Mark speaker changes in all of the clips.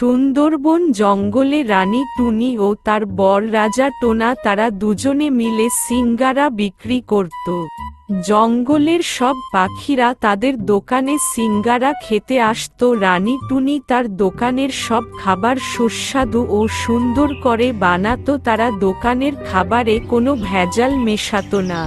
Speaker 1: সুন্দরবন জঙ্গলে রানী টুনি ও তার বর রাজা টোনা তারা দুজনে মিলে সিঙ্গারা বিক্রি করত। জঙ্গলের সব পাখিরা তাদের দোকানে সিঙ্গারা খেতে আসত। রানী টুনি তার দোকানের সব খাবার সুস্বাদু ও সুন্দর করে বানাতো। তারা দোকানের খাবারে কোনো ভেজাল মেশাতো না।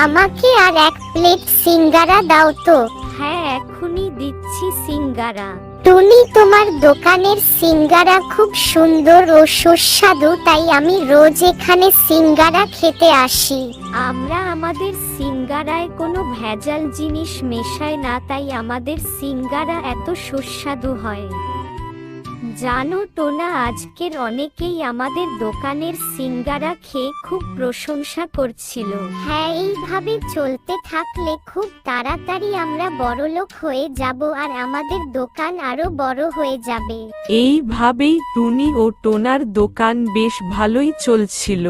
Speaker 2: আমাকে আর এক প্লেট সিঙ্গারা দাও তো।
Speaker 3: হ্যাঁ, এখনই দিচ্ছি সিঙ্গারা।
Speaker 2: টুনি, তোমার দোকানের সিঙ্গারা খুব সুন্দর ও সুস্বাদু, তাই আমি রোজ এখানে সিঙ্গারা খেতে আসি।
Speaker 3: আমরা আমাদের সিঙ্গারায় কোনো ভেজাল জিনিস মেশাই না, তাই আমাদের সিঙ্গারা এত সুস্বাদু হয়। জানো টোনা, আজকের অনেকেই আমাদের দোকানের সিঙ্গারা খেয়ে খুব প্রশংসা করছিল।
Speaker 2: হ্যাঁ, এইভাবে চলতে থাকলে খুব তাড়াতাড়ি আমরা বড়লোক হয়ে যাব আর আমাদের দোকান আরো বড় হয়ে যাবে।
Speaker 1: এইভাবেই টুনি ও টোনার দোকান বেশ ভালোই চলছিল।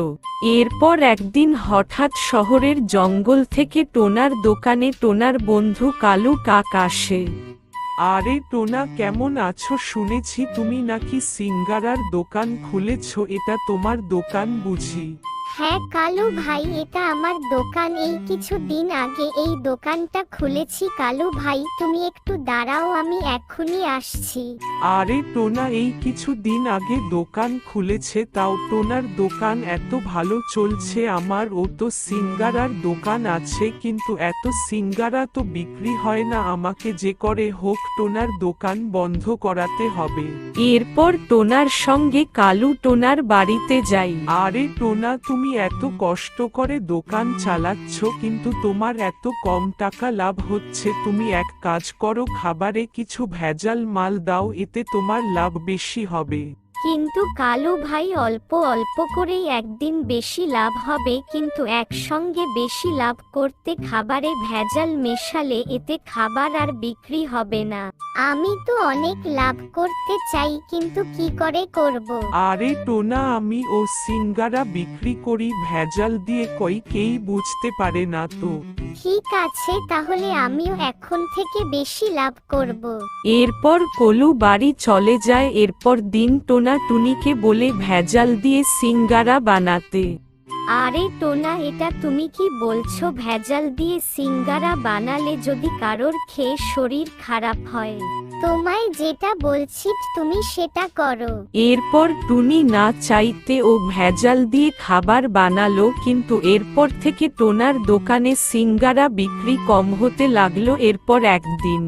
Speaker 1: এরপর একদিন হঠাৎ শহরের জঙ্গল থেকে টোনার দোকানে টোনার বন্ধু কালু কাক আসে।
Speaker 4: আরে টোনা, কেমন আছো? শুনেছি তুমি নাকি সিঙ্গারার দোকান খুলেছো। এটা তোমার দোকান বুঝি?
Speaker 2: হ্যাঁ কালু ভাই, এটা আমার দোকান। এই কিছুদিন আগে এই দোকানটা খুলেছি। কালু ভাই, তুমি একটু দাঁড়াও, আমি এক্ষুনি আসছি।
Speaker 4: আরে টোনা, এই কিছুদিন আগে দোকান খুলেছে, তাও টোনার দোকান এত ভালো চলছে। আমারও তো সিঙ্গারার দোকান আছে, কিন্তু এত সিঙ্গারা তো বিক্রি হয় না। আমাকে যে করে হোক টোনার দোকান বন্ধ করাতে হবে।
Speaker 1: এরপর টোনার সঙ্গে কালু টোনার বাড়িতে যায়।
Speaker 4: আরে টোনা, তুমি এত কষ্ট করে দোকান চালাচ্ছ, কিন্তু তোমার এত কম টাকা লাভ হচ্ছে। তুমি এক কাজ করো, খাবারে কিছু ভেজাল মাল দাও, এতে তোমার লাভ বেশি হবে।
Speaker 3: কিন্তু কালু ভাই, অল্প অল্প করেই একদিন বেশি লাভ হবে, কিন্তু একসঙ্গে বেশি লাভ করতে খাবারে ভেজাল মেশালে এতে খাবার আর বিক্রি হবে না।
Speaker 2: আমি তো অনেক লাভ করতে চাই, কিন্তু কি করে করব?
Speaker 4: আরে টোনা, আমি ও সিঙ্গারা বিক্রি করি ভেজাল দিয়ে, কেই বুঝতে পারে না তো।
Speaker 2: ঠিক আছে, তাহলে আমিও এখন থেকে বেশি লাভ করব।
Speaker 1: এরপর কলু বাড়ি চলে যায়। এরপর দিন টোনা টুনিকে বলে ভেজাল দিয়ে সিঙ্গারা বানাতে।
Speaker 3: আরে টোনা, এটা তুমি কি বলছো? ভেজাল দিয়ে সিঙ্গারা বানালে যদি কারোর খেয়ে শরীর খারাপ হয়?
Speaker 2: তোমায় যেটা বলছি তুমি সেটা করো।
Speaker 1: এরপর টুনি না চাইতে ও ভেজাল দিয়ে খাবার বানালো, কিন্তু এরপর থেকে টোনার দোকানে সিঙ্গারা বিক্রি কম হতে লাগলো। এরপর একদিন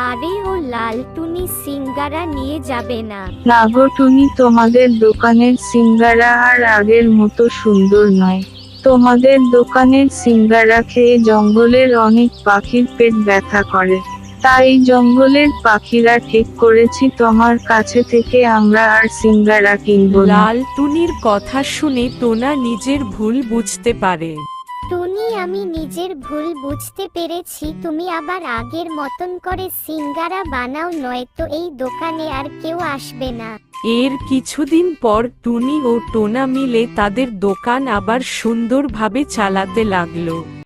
Speaker 3: আরে ও লাল টুনি সিঙ্গারা নিয়ে যাবে না?
Speaker 5: না গো টুনি, তোমাদের দোকানের সিঙ্গারা আর আগের মতো সুন্দর নয়। তোমাদের দোকানের সিঙ্গারা খেয়ে জঙ্গলের অনেক পাখির পেট ব্যথা করে, তাই জঙ্গলের পাখিরা ঠিক করেছি তোমার কাছে থেকে আমরা আর সিঙ্গারা কিনবো না।
Speaker 1: লাল টুনির কথা শুনে টোনা নিজের ভুল বুঝতে পারে।
Speaker 2: টুনি, আমি নিজের ভুল বুঝতে পেরেছি। তুমি আবার আগের মতন করে সিঙ্গারা বানাও, নয়তো এই দোকানে আর কেউ আসবে না।
Speaker 1: এর কিছুদিন পর টুনি ও টোনা মিলে তাদের দোকান আবার সুন্দরভাবে চালাতে লাগলো।